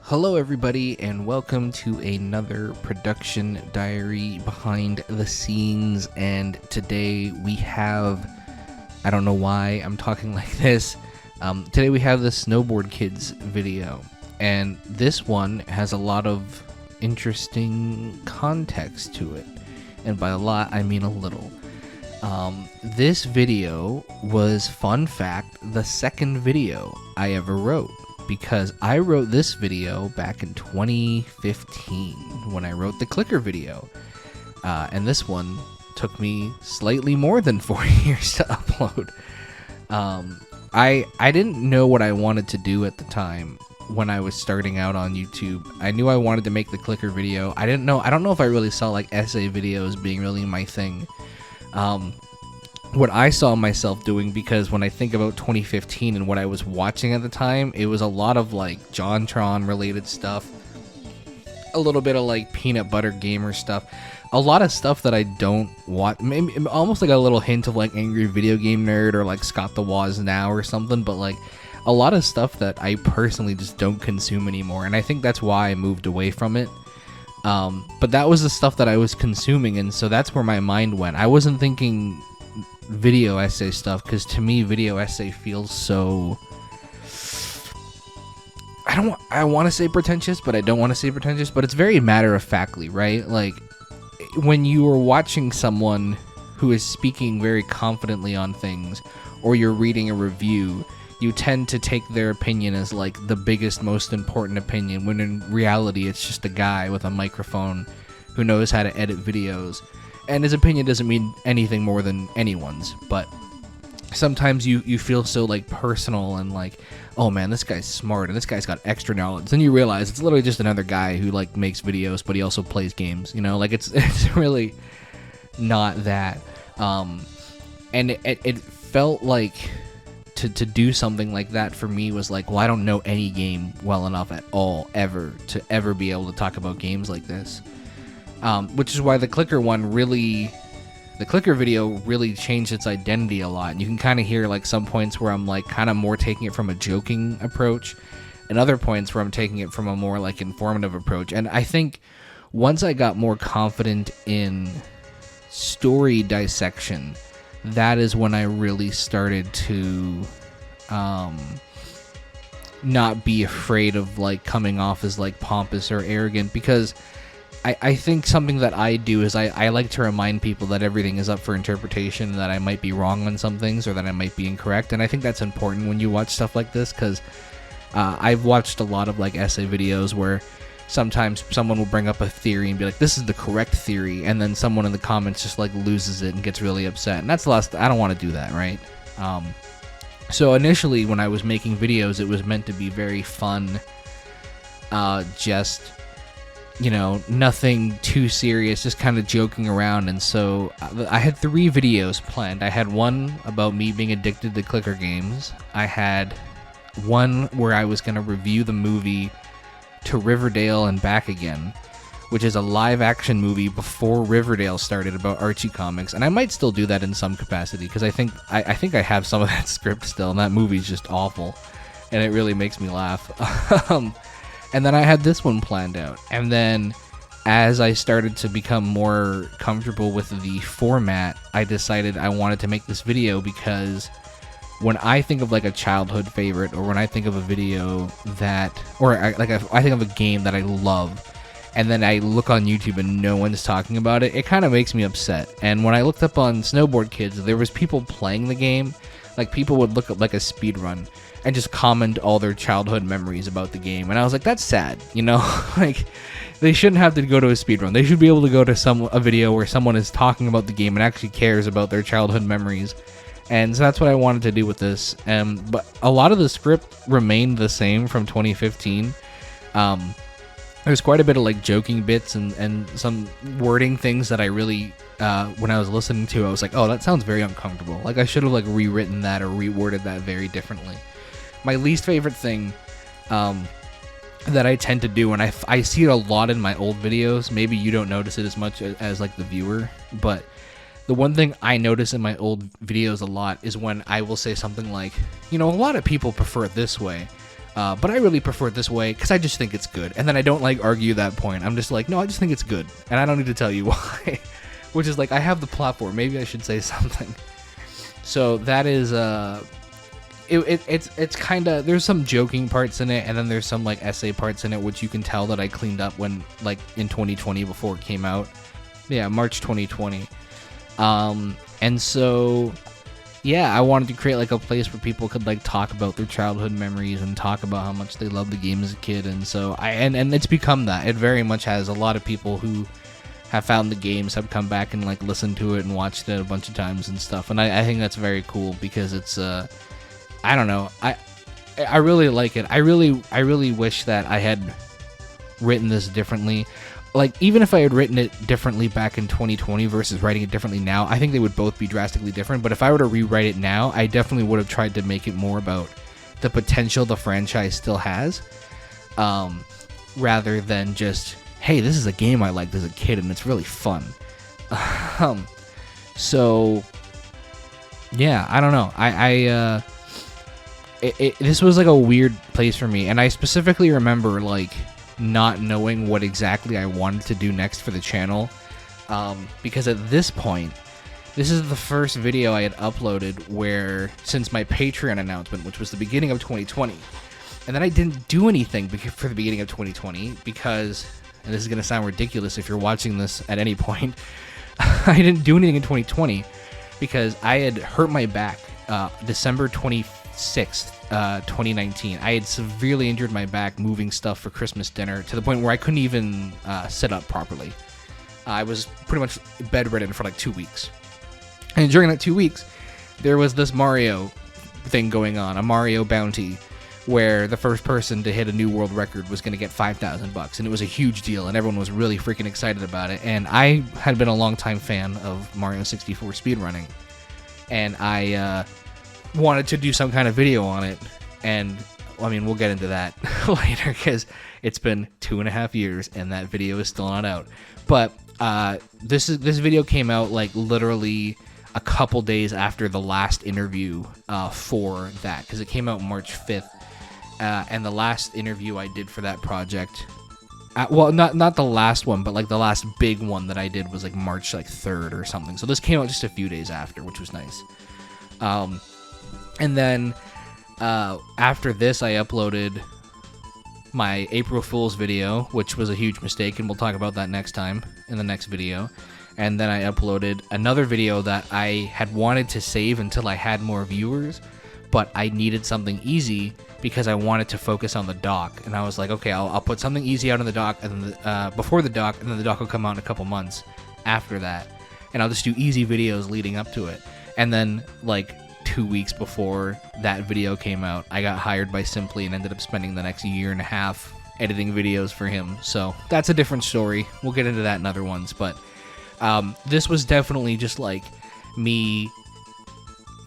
Hello everybody and welcome to another production diary behind the scenes, and today we have, I don't know why I'm talking like this, today we have the Snowboard Kids video, and this one has a lot of interesting context to it, and by a lot I mean a little. This video was, fun fact, the second video I ever wrote, because I wrote this video back in 2015 when I wrote the clicker video, and this one took me slightly more than 4 years to upload. I didn't know what I wanted to do at the time when I was starting out on YouTube. I knew I wanted to make the clicker video. I don't know if I really saw like essay videos being really my thing. What I saw myself doing, because when I think about 2015 and what I was watching at the time, it was a lot of like JonTron related stuff, a little bit of like peanut butter gamer stuff, a lot of stuff that I don't watch, maybe almost like a little hint of like Angry Video Game Nerd or like Scott the Woz Now or something, but like a lot of stuff that I personally just don't consume anymore, and I think that's why I moved away from it. But that was the stuff that I was consuming, and so that's where my mind went. I wasn't thinking video essay stuff, because to me video essay feels so, I want to say pretentious, but I don't want to say pretentious, but it's very matter-of-factly, right? Like when you are watching someone who is speaking very confidently on things, or you're reading a review, you tend to take their opinion as like the biggest, most important opinion, when in reality it's just a guy with a microphone who knows how to edit videos. And his opinion doesn't mean anything more than anyone's, but sometimes you feel so like personal and like, oh man, this guy's smart and this guy's got extra knowledge. Then you realize it's literally just another guy who like makes videos, but he also plays games. You know, like it's really not that. And it felt like to do something like that for me was like, well, I don't know any game well enough at all ever to ever be able to talk about games like this. Which is why the clicker video really changed its identity a lot. And you can kind of hear like some points where I'm like kind of more taking it from a joking approach, and other points where I'm taking it from a more like informative approach. And I think once I got more confident in story dissection, that is when I really started to not be afraid of like coming off as like pompous or arrogant, because I think something that I do is I like to remind people that everything is up for interpretation, that I might be wrong on some things or that I might be incorrect. And I think that's important when you watch stuff like this, because I've watched a lot of like essay videos where sometimes someone will bring up a theory and be like, this is the correct theory, and then someone in the comments just like loses it and gets really upset. And that's the last, I don't want to do that, right? So initially when I was making videos, it was meant to be very fun, just, you know, nothing too serious, just kind of joking around. And so I had 3 videos planned. I had one about me being addicted to clicker games. I had one where I was going to review the movie To Riverdale and Back Again, which is a live action movie before Riverdale started, about Archie comics. And I might still do that in some capacity, because I think I have some of that script still, and that movie's just awful, and it really makes me laugh. And then I had this one planned out. And then as I started to become more comfortable with the format, I decided I wanted to make this video, because when I think of like a childhood favorite, or when I think of a video that, or I think of a game that I love, and then I look on YouTube and no one's talking about it, it kind of makes me upset. And when I looked up on Snowboard Kids, there was people playing the game. Like people would look up like a speed run and just comment all their childhood memories about the game, and I was like, that's sad, you know? Like they shouldn't have to go to a speed run. They should be able to go to a video where someone is talking about the game and actually cares about their childhood memories. And so that's what I wanted to do with this. But a lot of the script remained the same from 2015. There's quite a bit of like joking bits and some wording things that I really, when I was listening to, I was like, oh, that sounds very uncomfortable. Like I should have like rewritten that or reworded that very differently. My least favorite thing that I tend to do, and I see it a lot in my old videos, maybe you don't notice it as much as like the viewer, but the one thing I notice in my old videos a lot is when I will say something like, you know, a lot of people prefer it this way. But I really prefer it this way because I just think it's good. And then I don't like argue that point. I'm just like, no, I just think it's good. And I don't need to tell you why. Which is like, I have the platform. Maybe I should say something. So that is, it's kind of, there's some joking parts in it. And then there's some like essay parts in it, which you can tell that I cleaned up when like in 2020 before it came out. Yeah, March 2020. And so... yeah, I wanted to create like a place where people could like talk about their childhood memories and talk about how much they loved the game as a kid. And so and it's become that. It very much has. A lot of people who have found the games have come back and like listened to it and watched it a bunch of times and stuff. And I think that's very cool because it's I don't know. I really like it. I really wish that I had written this differently. Like, even if I had written it differently back in 2020 versus writing it differently now, I think they would both be drastically different. But if I were to rewrite it now, I definitely would have tried to make it more about the potential the franchise still has, rather than just, hey, this is a game I liked as a kid and it's really fun. So, yeah, I don't know. This was like a weird place for me, and I specifically remember like not knowing what exactly I wanted to do next for the channel, because at this point, this is the first video I had uploaded where, since my Patreon announcement, which was the beginning of 2020, and then I didn't do anything for the beginning of 2020 because, and this is going to sound ridiculous if you're watching this at any point, I didn't do anything in 2020 because I had hurt my back December 26th, 2019. I had severely injured my back moving stuff for Christmas dinner to the point where I couldn't even sit up properly. I was pretty much bedridden for like 2 weeks. And during that 2 weeks, there was this Mario thing going on, a Mario bounty, where the first person to hit a new world record was going to get $5,000, and it was a huge deal, and everyone was really freaking excited about it. And I had been a longtime fan of Mario 64 speedrunning, and I wanted to do some kind of video on it, and I mean, we'll get into that later because it's been 2.5 years and that video is still not out. But this video came out like literally a couple days after the last interview for that, because it came out March 5th, and the last interview I did for that project, well, not the last one, but like the last big one that I did was like March like 3rd or something. So this came out just a few days after, which was nice. And then after this, I uploaded my April Fool's video, which was a huge mistake, and we'll talk about that next time in the next video. And then I uploaded another video that I had wanted to save until I had more viewers, but I needed something easy because I wanted to focus on the doc. And I was like, okay, I'll put something easy out on the doc, and then before the doc, and then the doc will come out in a couple months after that. And I'll just do easy videos leading up to it. And then, like, 2 weeks before that video came out, I got hired by Simply and ended up spending the next 1.5 years editing videos for him. So that's a different story. We'll get into that in other ones. But this was definitely just like me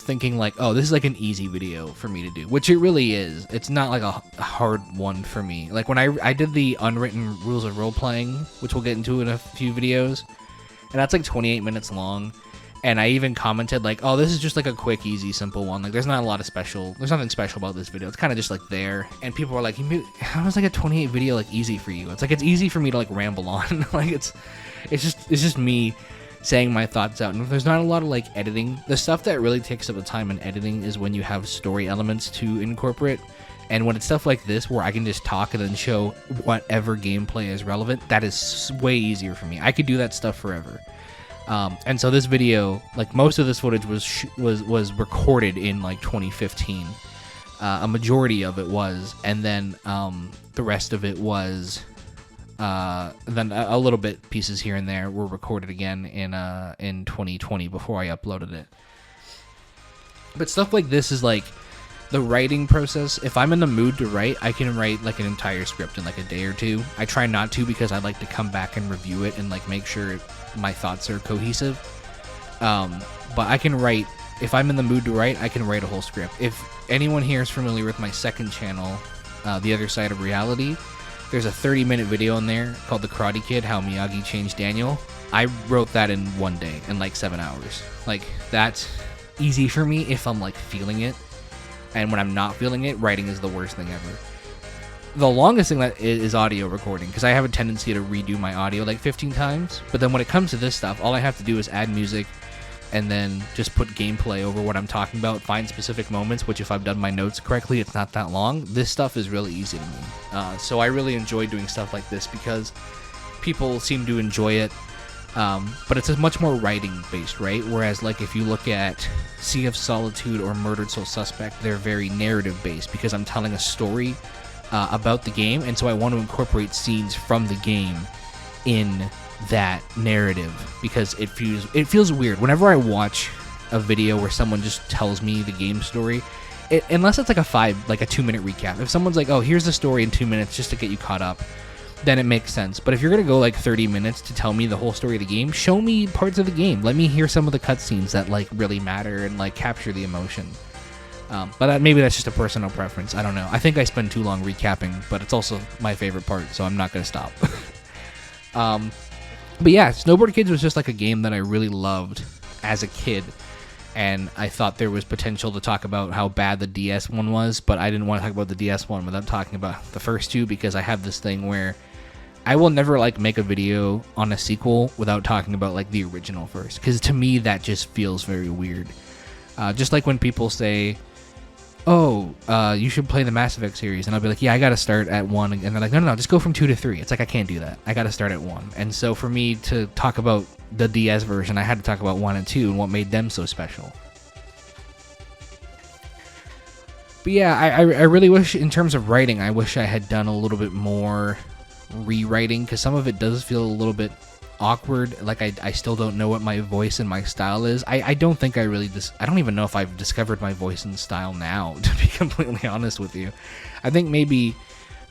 thinking like, oh, this is like an easy video for me to do, which it really is. It's not like a hard one for me. Like when I did the unwritten rules of role playing, which we'll get into in a few videos, and that's like 28 minutes long. And I even commented like, oh, this is just like a quick, easy, simple one. Like, there's not a lot of there's nothing special about this video. It's kind of just like there. And people were like, how is like a 28 video like easy for you? It's like, it's easy for me to like ramble on. Like it's just me saying my thoughts out. And if there's not a lot of like editing, the stuff that really takes up the time in editing is when you have story elements to incorporate. And when it's stuff like this where I can just talk and then show whatever gameplay is relevant, that is way easier for me. I could do that stuff forever. And so this video, like most of this footage was recorded in like 2015. A majority of it was, and then the rest of it was, then a little bit pieces here and there were recorded again in 2020 before I uploaded it. But stuff like this is like the writing process. If I'm in the mood to write, I can write like an entire script in like a day or two. I try not to because I like to come back and review it and like make sure my thoughts are cohesive. But I can write, if I'm in the mood to write, I can write a whole script. If anyone here is familiar with my second channel, The Other Side of Reality, there's a 30-minute video in there called The Karate Kid, How Miyagi Changed Daniel. I wrote that in 1 day, in like 7 hours. Like, that's easy for me if I'm like feeling it. And when I'm not feeling it, writing is the worst thing ever. the longest thing that is audio recording, because I have a tendency to redo my audio like 15 times. But then when it comes to this stuff, all I have to do is add music and then just put gameplay over what I'm talking about, find specific moments, which if I've done my notes correctly, it's not that long. This stuff is really easy to me. So I really enjoy doing stuff like this because people seem to enjoy it. But it's a much more writing based, right? Whereas like if you look at Sea of Solitude or Murdered Soul Suspect, they're very narrative based because I'm telling a story about the game, and so I want to incorporate scenes from the game in that narrative because it feels weird whenever I watch a video where someone just tells me the game story. Unless it's like a 2-minute recap. If someone's like, oh, here's the story in 2 minutes just to get you caught up, then it makes sense. But if you're gonna go like 30 minutes to tell me the whole story of the game, show me parts of the game. Let me hear some of the cutscenes that like really matter and like capture the emotion. But maybe that's just a personal preference. I don't know. I think I spend too long recapping, but it's also my favorite part, so I'm not gonna stop. But yeah, Snowboard Kids was just like a game that I really loved as a kid, and I thought there was potential to talk about how bad the DS one was, but I didn't want to talk about the DS one without talking about the first two, because I have this thing where I will never like make a video on a sequel without talking about like the original first, because to me that just feels very weird. Just like when people say, oh, you should play the Mass Effect series, and I'll be like, yeah, I gotta start at 1, and they're like, no, just go from 2 to 3. It's like, I can't do that. I gotta start at 1. And so for me to talk about the DS version, I had to talk about 1 and 2 and what made them so special. But yeah, I really wish, in terms of writing, I wish I had done a little bit more rewriting, because some of it does feel a little bit awkward. Like I still don't know what my voice and my style is. I don't think I really I don't even know if I've discovered my voice and style now, to be completely honest with you. I think maybe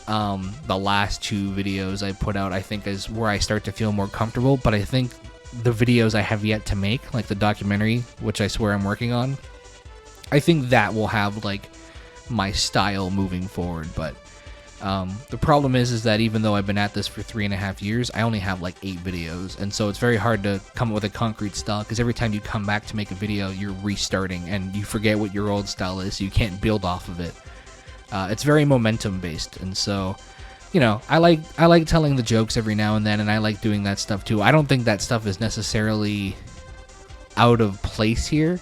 the last 2 videos I put out, I think, is where I start to feel more comfortable. But I think the videos I have yet to make, like the documentary, which I swear I'm working on, I think that will have like my style moving forward. But the problem is that even though I've been at this for 3.5 years, I only have like 8 videos, and so it's very hard to come up with a concrete style, because every time you come back to make a video, you're restarting and you forget what your old style is, so you can't build off of it. It's very momentum based, and so, you know, I like telling the jokes every now and then, and I like doing that stuff too. I don't think that stuff is necessarily out of place here.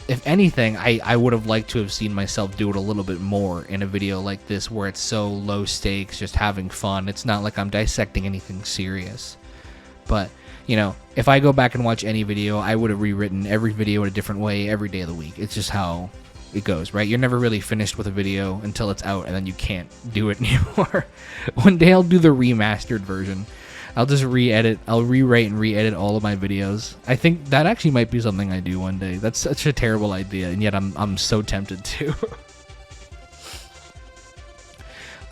If anything, I would have liked to have seen myself do it a little bit more in a video like this, where it's so low stakes, just having fun. It's not like I'm dissecting anything serious. But, you know, if I go back and watch any video, I would have rewritten every video in a different way every day of the week. It's just how it goes, right? You're never really finished with a video until it's out, and then you can't do it anymore. One day I'll do the remastered version. I'll just I'll rewrite and re-edit all of my videos. I think that actually might be something I do one day. That's such a terrible idea, and yet I'm so tempted to.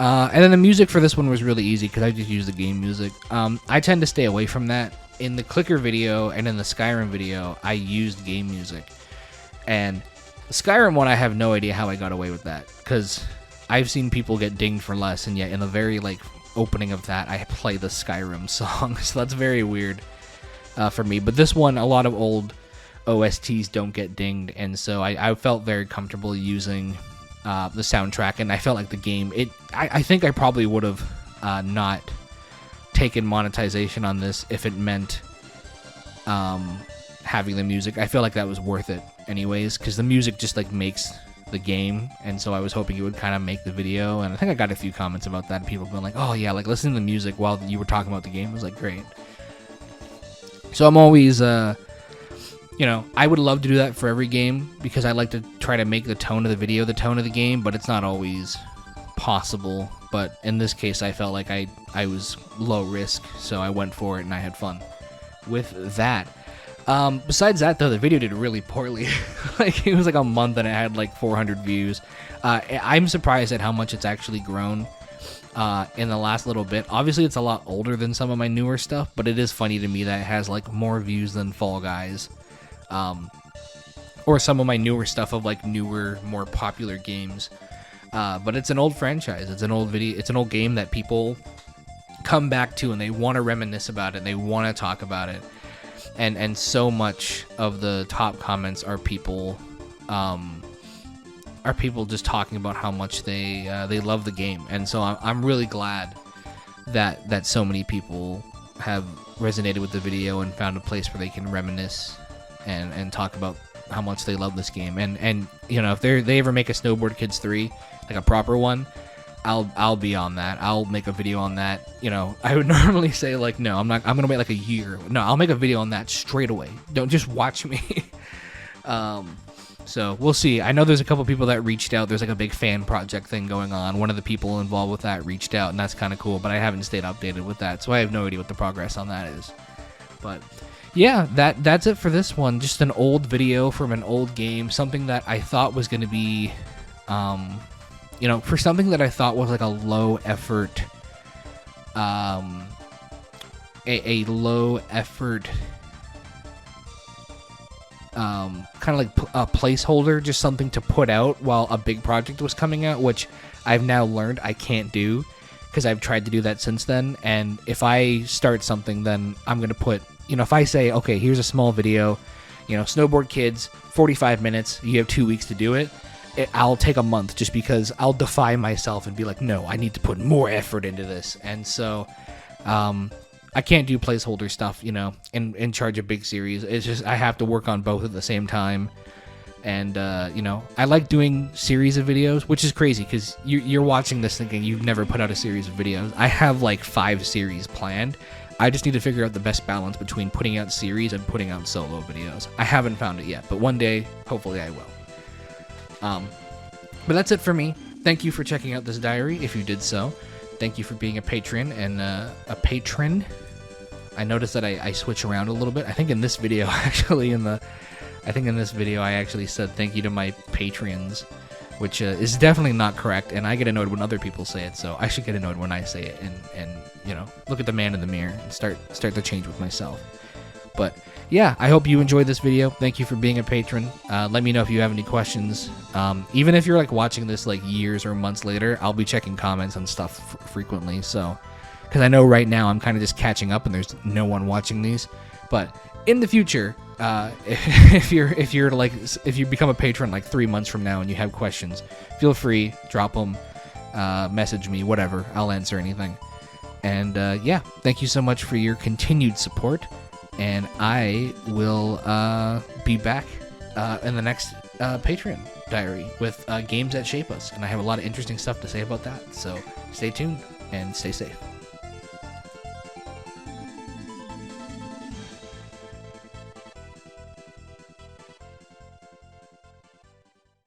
And then the music for this one was really easy, because I just used the game music. I tend to stay away from that. In the Clicker video and in the Skyrim video, I used game music. And the Skyrim one, I have no idea how I got away with that, because I've seen people get dinged for less, and yet in the very, like, opening of that, I play the Skyrim song, so that's very weird for me. But this one, a lot of old OSTs don't get dinged, and so I felt very comfortable using the soundtrack, and I felt like the game, I think I probably would have not taken monetization on this if it meant having the music. I feel like that was worth it anyways, because the music just like makes the game, and so I was hoping it would kind of make the video, and I think I got a few comments about that, people being like, oh yeah, like listening to the music while you were talking about the game was like great. So I'm always you know, I would love to do that for every game, because I like to try to make the tone of the video the tone of the game, but it's not always possible. But in this case, I felt like I was low risk, so I went for it and I had fun with that. Besides that, though, the video did really poorly. Like, it was like a month and it had like 400 views. I'm surprised at how much it's actually grown in the last little bit. Obviously, it's a lot older than some of my newer stuff, but it is funny to me that it has like more views than Fall Guys. Or some of my newer stuff of like newer, more popular games. But it's an old franchise. It's an old video. It's an old game that people come back to, and they want to reminisce about it. And they want to talk about it. And so much of the top comments are people are people just talking about how much they love the game, and so I'm really glad that so many people have resonated with the video and found a place where they can reminisce and talk about how much they love this game. And you know, if they ever make a Snowboard Kids 3, like a proper one, I'll be on that. I'll make a video on that. You know, I would normally say like, no, I'm gonna wait like a year. No, I'll make a video on that straight away. Don't just watch me. So we'll see. I know there's a couple people that reached out. There's like a big fan project thing going on. One of the people involved with that reached out, and that's kind of cool, but I haven't stayed updated with that, so I have no idea what the progress on that is. But yeah, that's it for this one. Just an old video from an old game, something that I thought was going to be, you know, for something that I thought was like a low effort, a low effort, kind of like a placeholder, just something to put out while a big project was coming out, which I've now learned I can't do because I've tried to do that since then. And if I start something, then I'm going to put, you know, if I say, okay, here's a small video, you know, Snowboard Kids, 45 minutes, you have 2 weeks to do it, I'll take a month just because I'll defy myself and be like, no, I need to put more effort into this. And so, I can't do placeholder stuff, you know, in charge of big series. It's just I have to work on both at the same time. And, you know, I like doing series of videos, which is crazy because you're watching this thinking you've never put out a series of videos. I have like 5 series planned. I just need to figure out the best balance between putting out series and putting out solo videos. I haven't found it yet, but one day, hopefully I will. But that's it for me. Thank you for checking out this diary, if you did so. Thank you for being a patron and a patron. I noticed that I switch around a little bit. I think in this video, actually, I actually said thank you to my patrons, which is definitely not correct, and I get annoyed when other people say it, so I should get annoyed when I say it and you know, look at the man in the mirror and start to change with myself. But yeah, I hope you enjoyed this video. Thank you for being a patron. Let me know if you have any questions. Even if you're like watching this like years or months later, I'll be checking comments and stuff frequently. So, because I know right now I'm kind of just catching up and there's no one watching these. But in the future, if you become a patron like 3 months from now and you have questions, feel free, drop them, message me, whatever. I'll answer anything. And yeah, thank you so much for your continued support. And I will be back in the next Patreon diary with games that shape us. And I have a lot of interesting stuff to say about that. So stay tuned and stay safe.